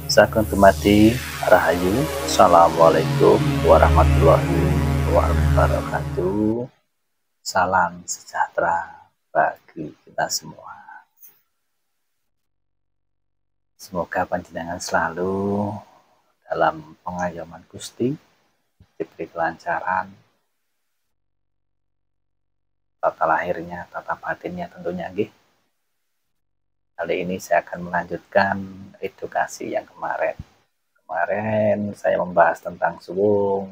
Saking dumadi Rahayu. Assalamualaikum warahmatullahi wabarakatuh. Salam sejahtera bagi kita semua. Semoga panjenengan selalu dalam pengayoman Gusti, diberi kelancaran, tata lahirnya, tata batinnya tentunya nggih. Kali ini saya akan melanjutkan edukasi yang kemarin. Kemarin saya membahas tentang suwung,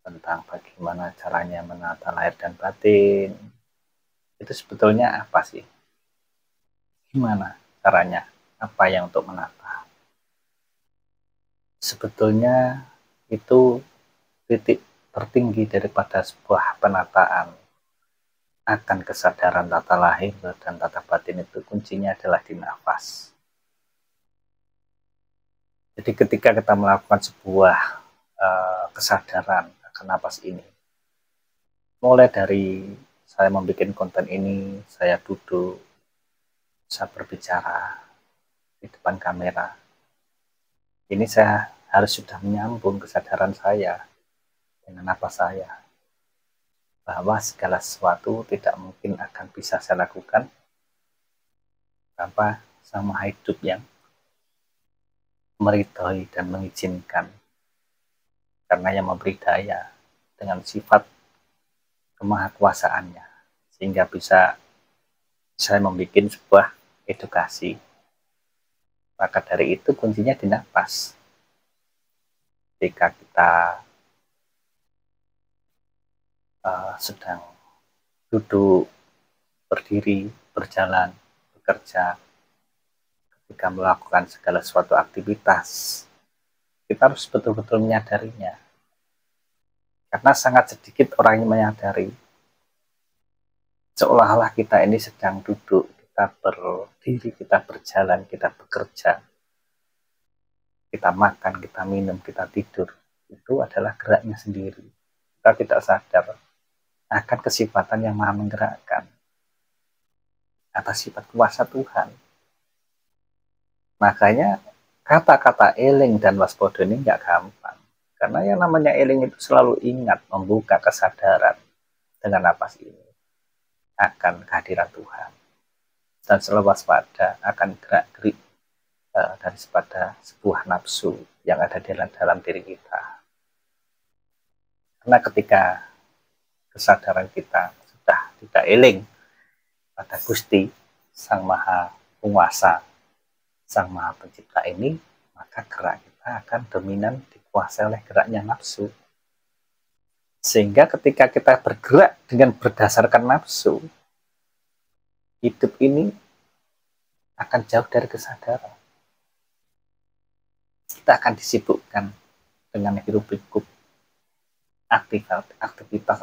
tentang bagaimana caranya menata lahir dan batin. Itu sebetulnya apa sih? Gimana caranya? Apa yang untuk menata? Sebetulnya itu titik tertinggi daripada sebuah penataan akan kesadaran tata lahir dan tata batin itu kuncinya adalah di nafas. Jadi ketika kita melakukan sebuah kesadaran akan nafas ini, mulai dari saya membuat konten ini, saya duduk, saya berbicara di depan kamera, ini saya harus sudah menyambung kesadaran saya dengan nafas saya, bahwa segala sesuatu tidak mungkin akan bisa saya lakukan tanpa Sang Maha Hidup yang meridhoi dan mengizinkan, karena yang memberi daya dengan sifat kemahakuasaannya, sehingga bisa saya membuat sebuah edukasi. Maka dari itu kuncinya di nafas. Ketika kita sedang duduk, berdiri, berjalan, bekerja, ketika melakukan segala suatu aktivitas, kita harus betul-betul menyadarinya. Karena sangat sedikit orang yang menyadari. Seolah-olah kita ini sedang duduk, kita berdiri, kita berjalan, kita bekerja, kita makan, kita minum, kita tidur. Itu adalah geraknya sendiri. Kita tidak sadar akan kesifatan yang maha menggerakkan, atas sifat kuasa Tuhan. Makanya kata-kata eling dan waspada ini nggak gampang. Karena yang namanya eling itu selalu ingat, membuka kesadaran dengan napas ini akan kehadiran Tuhan. Dan selalu waspada akan gerak-gerik daripada sebuah nafsu yang ada di dalam diri kita. Karena ketika kesadaran kita sudah tidak eling pada Gusti, Sang Maha Penguasa, Sang Maha Pencipta ini, maka gerak kita akan dominan dikuasai oleh geraknya nafsu. Sehingga ketika kita bergerak dengan berdasarkan nafsu, hidup ini akan jauh dari kesadaran. Kita akan disibukkan dengan hiruk-pikuk aktivitas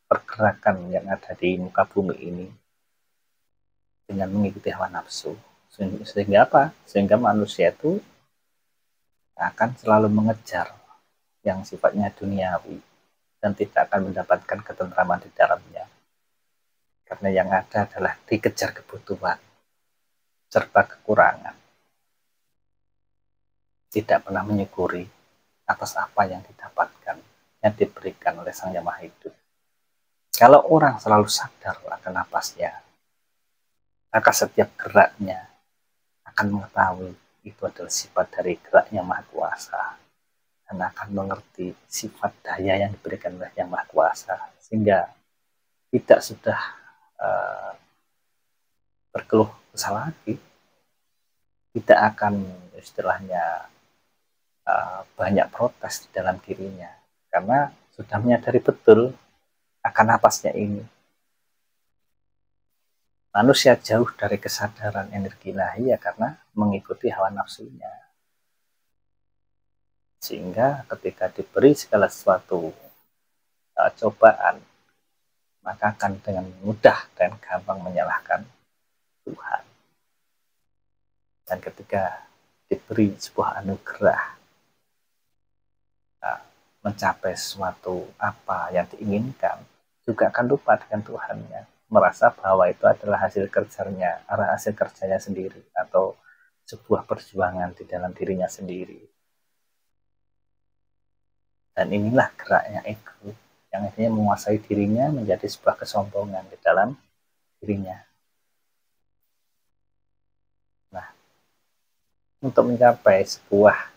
pergerakan yang ada di muka bumi ini dengan mengikuti hawa nafsu. Sehingga apa? Sehingga manusia itu akan selalu mengejar yang sifatnya duniawi dan tidak akan mendapatkan ketentraman di dalamnya. Karena yang ada adalah dikejar kebutuhan serta kekurangan. Tidak pernah menyukuri atas apa yang didapatkan, yang diberikan oleh Sang Yang Maha Hidup. Kalau orang selalu sadar akan napasnya, maka setiap geraknya akan mengetahui itu adalah sifat dari geraknya Maha Kuasa, dan akan mengerti sifat daya yang diberikan oleh Yang Maha Kuasa, sehingga tidak sudah berkeluh kesah lagi, tidak akan istilahnya banyak protes di dalam dirinya, karena sudah menyadari betul akan napasnya ini. Manusia jauh dari kesadaran energi ilahi ya karena mengikuti hawa nafsunya. Sehingga ketika diberi segala sesuatu cobaan, maka akan dengan mudah dan gampang menyalahkan Tuhan. Dan ketika diberi sebuah anugerah, mencapai sesuatu apa yang diinginkan, juga akan lupa dengan Tuhannya, merasa bahwa itu adalah hasil kerjanya sendiri, atau sebuah perjuangan di dalam dirinya sendiri. Dan inilah geraknya ego yang akhirnya menguasai dirinya menjadi sebuah kesombongan di dalam dirinya. Nah, untuk mencapai sebuah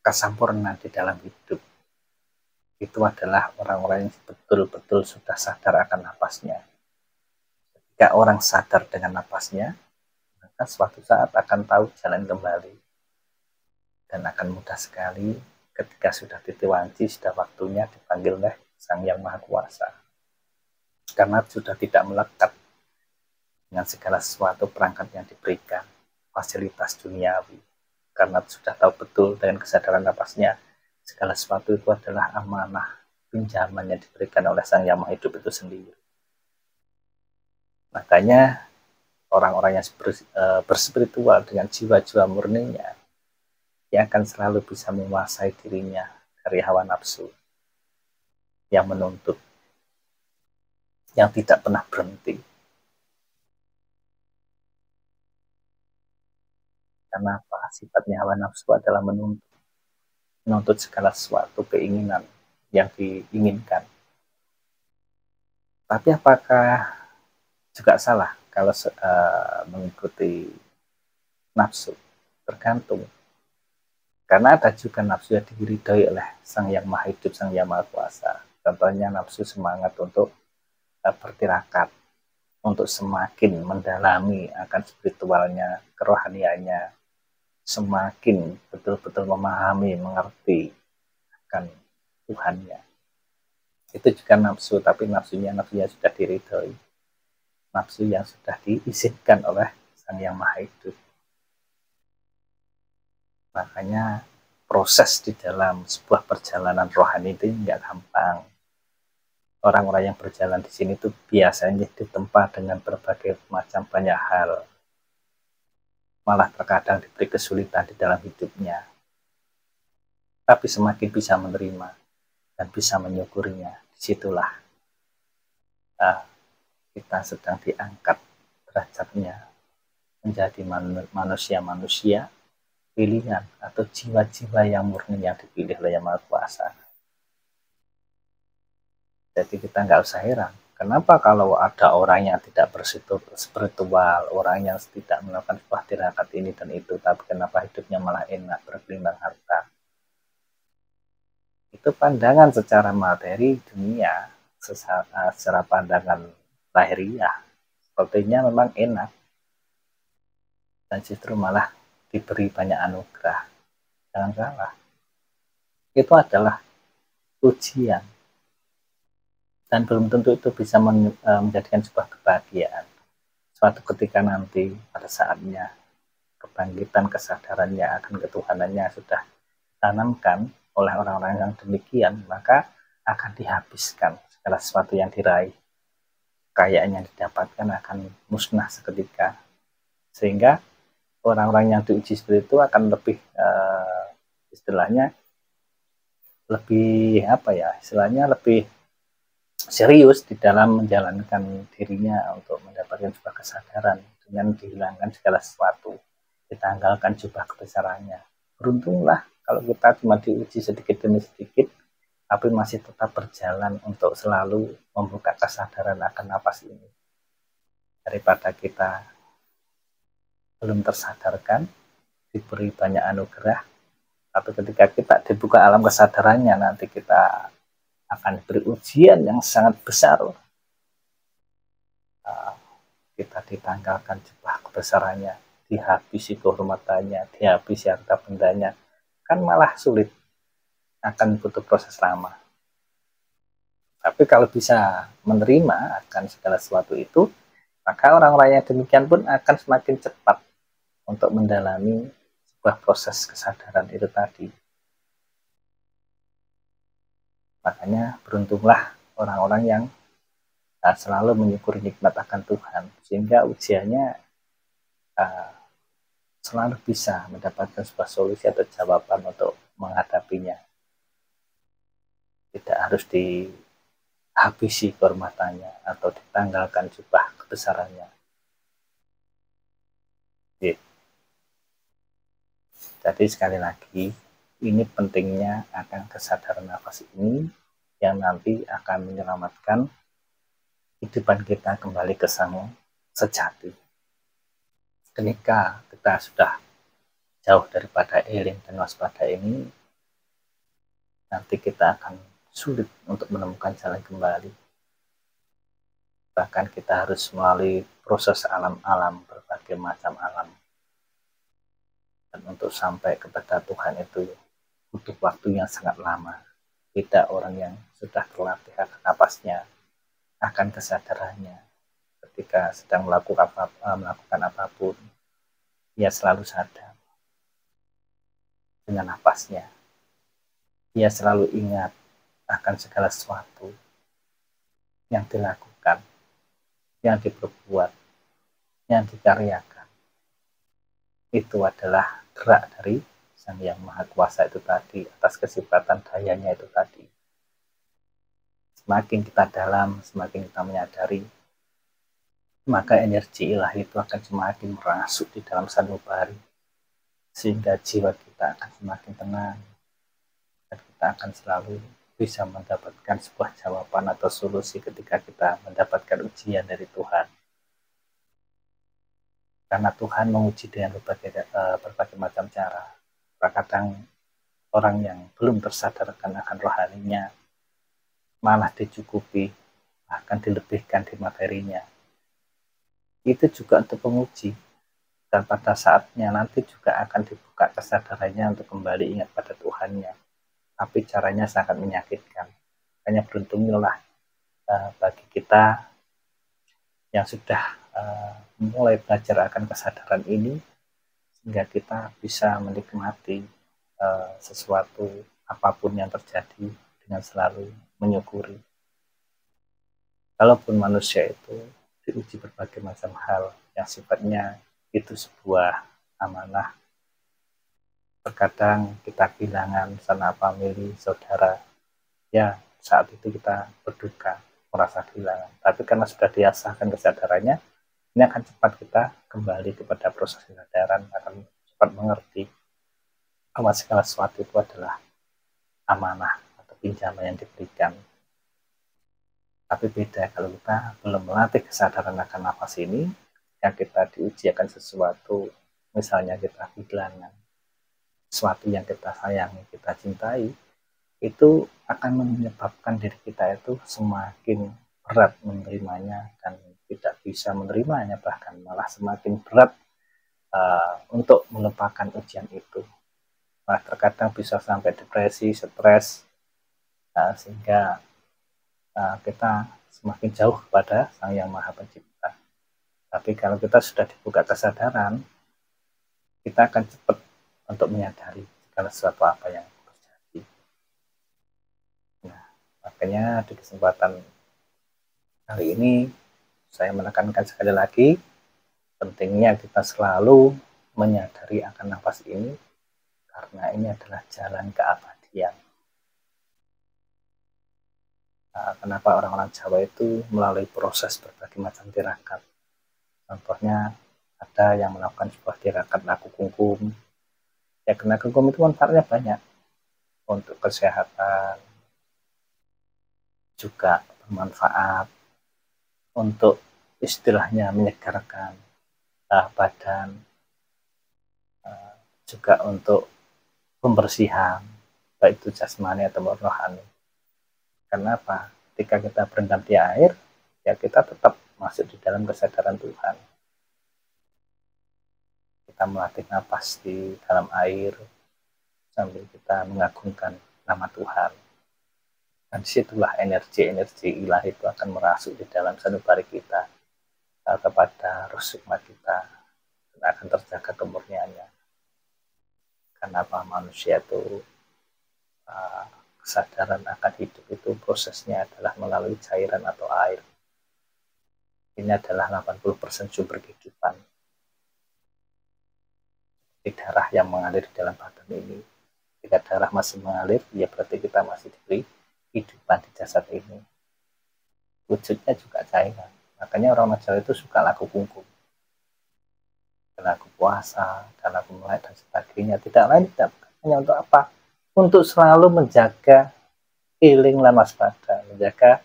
kesempurnaan di dalam hidup, itu adalah orang-orang yang betul-betul sudah sadar akan napasnya. Ketika orang sadar dengan napasnya, maka suatu saat akan tahu jalan kembali. Dan akan mudah sekali ketika sudah titik wanci, sudah waktunya dipanggil oleh Sang Yang Maha Kuasa. Karena sudah tidak melekat dengan segala sesuatu perangkat yang diberikan, fasilitas duniawi. Karena sudah tahu betul dengan kesadaran napasnya, segala sesuatu itu adalah amanah, pinjaman yang diberikan oleh Sang Yang Maha Hidup itu sendiri. Makanya orang-orang yang berspiritual dengan jiwa-jiwa murninya, yang akan selalu bisa menguasai dirinya dari hawa nafsu, yang menuntut, yang tidak pernah berhenti. Karena apa? Sifatnya hawa nafsu adalah menuntut segala sesuatu keinginan yang diinginkan. Tapi apakah juga salah kalau mengikuti nafsu? Tergantung. Karena ada juga nafsu yang diridhoi oleh Sang Yang Maha Hidup, Sang Yang Maha Kuasa. Contohnya nafsu semangat untuk bertirakat, untuk semakin mendalami akan spiritualnya, kerohaniannya, semakin betul-betul memahami, mengerti akan Tuhannya. Itu juga nafsu, tapi nafsunya sudah diridhoi. Nafsu yang sudah diizinkan oleh Sang Yang Maha Hidup. Makanya proses di dalam sebuah perjalanan rohani itu nggak gampang. Orang-orang yang berjalan di sini tuh biasanya ditempa dengan berbagai macam banyak hal. Malah terkadang diberi kesulitan di dalam hidupnya. Tapi semakin bisa menerima dan bisa menyukurinya, disitulah kita sedang diangkat derajatnya menjadi manusia-manusia pilihan atau jiwa-jiwa yang murni yang dipilih oleh Yang Maha Kuasa. Jadi kita nggak usah heran. Kenapa kalau ada orang yang tidak berspiritual, orang yang tidak melakukan sebuah tirakat ini dan itu, tapi kenapa hidupnya malah enak, berkelimpah harta? Itu pandangan secara materi dunia, secara pandangan lahiriah, sepertinya memang enak. Dan justru malah diberi banyak anugerah. Jangan salah. Itu adalah ujian. Dan belum tentu itu bisa menjadikan sebuah kebahagiaan. Suatu ketika nanti pada saatnya kebangkitan kesadarannya akan ketuhanannya sudah ditanamkan oleh orang-orang yang demikian, maka akan dihabiskan segala sesuatu yang diraih. Kekayaan yang didapatkan akan musnah seketika. Sehingga orang-orang yang diuji seperti itu akan lebih istilahnya lebih serius di dalam menjalankan dirinya untuk mendapatkan sebuah kesadaran dengan dihilangkan segala sesuatu, ditanggalkan jubah kebesarannya. Beruntunglah kalau kita cuma diuji sedikit demi sedikit, tapi masih tetap berjalan untuk selalu membuka kesadaran akan napas ini. Daripada kita belum tersadarkan, diberi banyak anugerah, tapi ketika kita dibuka alam kesadarannya, nanti kita akan beri ujian yang sangat besar. Kita ditanggalkan jubah kebesarannya, dihabisi kehormatannya, dihabisi harta bendanya, kan malah sulit, akan butuh proses lama. Tapi kalau bisa menerima akan segala sesuatu itu, maka orang-orang yang demikian pun akan semakin cepat untuk mendalami sebuah proses kesadaran itu tadi. Makanya beruntunglah orang-orang yang selalu menyukuri nikmat akan Tuhan, sehingga ujiannya selalu bisa mendapatkan sebuah solusi atau jawaban untuk menghadapinya. Tidak harus dihabisi kehormatannya atau ditanggalkan jubah kebesarannya. Oke. Jadi sekali lagi, ini pentingnya akan kesadaran nafas ini yang nanti akan menyelamatkan kehidupan kita kembali ke sang sejati. Ketika kita sudah jauh daripada iling dan waspada ini, nanti kita akan sulit untuk menemukan jalan kembali. Bahkan kita harus melalui proses alam-alam, berbagai macam alam. Dan untuk sampai kepada Tuhan itu butuh waktu yang sangat lama. Tidak orang yang sudah terlatih akan napasnya, akan kesadarannya. Ketika sedang melakukan apapun, ia selalu sadar dengan napasnya. Ia selalu ingat akan segala sesuatu yang dilakukan, yang diperbuat, yang dikaryakan. Itu adalah gerak dari Sang Yang Maha Kuasa itu tadi, atas kesifatan dayanya itu tadi. Semakin kita dalam, semakin kita menyadari, maka energi ilahi itu akan semakin merasuk di dalam sanubari, sehingga jiwa kita akan semakin tenang, dan kita akan selalu bisa mendapatkan sebuah jawaban atau solusi ketika kita mendapatkan ujian dari Tuhan. Karena Tuhan menguji dengan berbagai macam cara. Terkadang orang yang belum tersadarkan akan rohaninya malah dicukupi, bahkan dilebihkan di materinya. Itu juga untuk penguji, dan pada saatnya nanti juga akan dibuka kesadarannya untuk kembali ingat pada Tuhannya. Tapi caranya sangat menyakitkan. Hanya beruntunglah bagi kita yang sudah mulai belajar akan kesadaran ini, sehingga kita bisa menikmati sesuatu apapun yang terjadi dengan selalu menyukuri. Kalaupun manusia itu diuji berbagai macam hal yang sifatnya itu sebuah amanah, terkadang kita kehilangan sanak famili, saudara, ya saat itu kita berduka, merasa kehilangan. Tapi karena sudah diasahkan kesadarannya, ini akan cepat kita kembali kepada proses kesadaran, akan cepat mengerti bahwa segala sesuatu itu adalah amanah atau pinjaman yang diberikan. Tapi beda kalau kita belum melatih kesadaran akan nafas ini, yang kita diuji akan sesuatu, misalnya kita kehilangan sesuatu yang kita sayangi, kita cintai, itu akan menyebabkan diri kita itu semakin berat menerimanya dan tidak bisa menerimanya, bahkan malah semakin berat untuk melupakan ujian itu. Nah, terkadang bisa sampai depresi, stres, sehingga kita semakin jauh pada Sang Yang Maha Pencipta. Tapi kalau kita sudah dibuka kesadaran, kita akan cepat untuk menyadari segala sesuatu apa yang terjadi. Nah, makanya di kesempatan kali ini saya menekankan sekali lagi pentingnya kita selalu menyadari akan nafas ini, karena ini adalah jalan keabadian. Kenapa orang-orang Jawa itu melalui proses berbagai macam tirakat. Contohnya ada yang melakukan sebuah tirakat laku kungkum. Ya, karena kungkum itu manfaatnya banyak untuk kesehatan, juga bermanfaat untuk istilahnya menyegarkan badan, juga untuk pembersihan, baik itu jasmani atau rohani. Kenapa? Ketika kita berendam di air, ya kita tetap masuk di dalam kesadaran Tuhan. Kita melatih napas di dalam air sambil kita mengagungkan nama Tuhan. Dan disitulah energi-energi ilahi itu akan merasuk di dalam sanubari kita kepada roh sukma kita, dan akan terjaga kemurniannya. Kenapa manusia itu kesadaran akan hidup itu prosesnya adalah melalui cairan atau air. Ini adalah 80% sumber kehidupan. Di darah yang mengalir di dalam badan ini. Jika darah masih mengalir, ya berarti kita masih diberi kehidupan di jasad ini. Wujudnya juga cairan. Makanya orang Jawa itu suka laku kungkum. dan aku puasa, dan aku melek dan sebagainya. Tidak lain tidak hanya untuk apa? Untuk selalu menjaga healing dan waspada, menjaga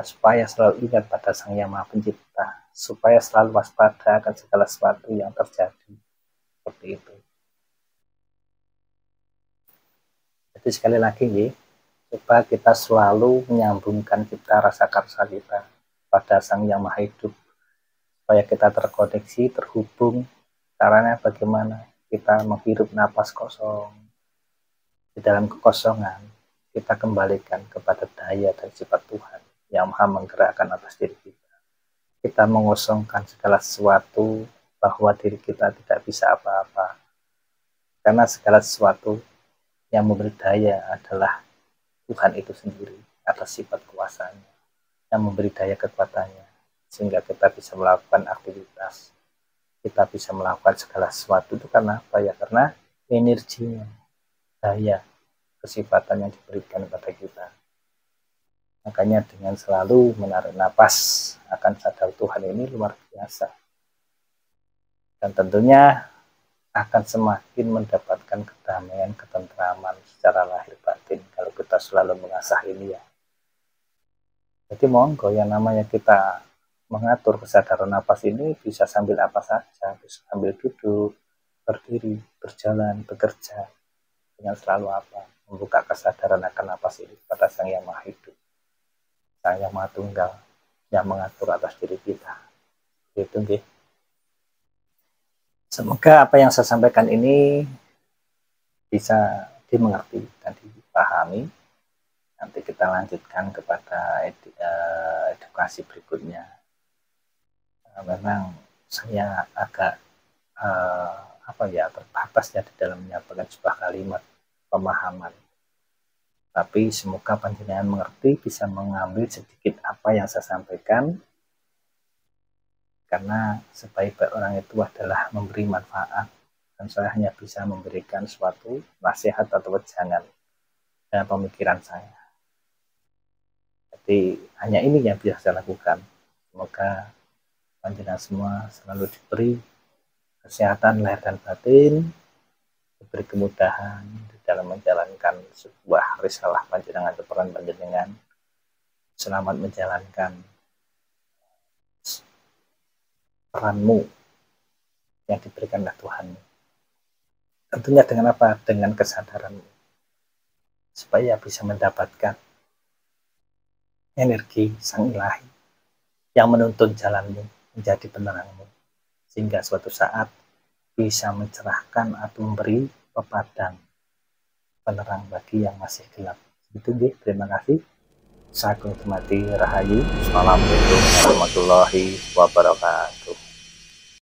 supaya selalu ingat pada Sang Yang Maha Pencipta, supaya selalu waspada akan segala sesuatu yang terjadi. Seperti itu. Jadi sekali lagi, coba kita selalu menyambungkan kita rasa karsa kita pada Sang Yang Maha Hidup, supaya kita terkoneksi, terhubung. Caranya bagaimana? Kita menghirup napas kosong. Di dalam kekosongan, kita kembalikan kepada daya dan sifat Tuhan yang maha menggerakkan atas diri kita. Kita mengosongkan segala sesuatu bahwa diri kita tidak bisa apa-apa. Karena segala sesuatu yang memberi daya adalah Tuhan itu sendiri atas sifat kuasanya, yang memberi daya kekuatannya, sehingga kita bisa melakukan aktivitas, kita bisa melakukan segala sesuatu. Itu karena apa ya? Karena energinya, daya, kesifatan yang diberikan kepada kita. Makanya dengan selalu menarik napas akan sadar Tuhan ini luar biasa. Dan tentunya akan semakin mendapatkan kedamaian, ketentraman secara lahir batin kalau kita selalu mengasah ini ya. Jadi monggo yang namanya kita mengatur kesadaran napas ini bisa sambil apa saja, bisa sambil duduk, berdiri, berjalan, bekerja, dengan selalu apa? Membuka kesadaran akan napas ini pada Sang Yang Maha Hidup, Sang Yang Maha Tunggal, yang mengatur atas diri kita. Gitu, nggih. Semoga apa yang saya sampaikan ini bisa dimengerti dan dipahami. Nanti kita lanjutkan kepada edukasi berikutnya. Memang saya agak terbatas ya di dalam menyampaikan sebuah kalimat pemahaman. Tapi semoga panjenengan mengerti, bisa mengambil sedikit apa yang saya sampaikan. Karena sebaik-baik orang itu adalah memberi manfaat, dan saya hanya bisa memberikan suatu nasihat atau wejangan dalam pemikiran saya. Jadi hanya ini yang bisa saya lakukan. Semoga panjenengan semua selalu diberi kesehatan lahir dan batin, diberi kemudahan di dalam menjalankan sebuah risalah panjenengan atau peran panjenengan. Selamat menjalankan peranmu yang diberikan oleh Tuhan. Tentunya dengan apa? Dengan kesadaranmu, supaya bisa mendapatkan energi Sang Ilahi yang menuntun jalanmu menjadi penerangmu, sehingga suatu saat bisa mencerahkan atau memberi pepadang penerang bagi yang masih gelap. Itu deh, terima kasih. Sagung hormati rahayu. Assalamualaikum warahmatullahi wabarakatuh.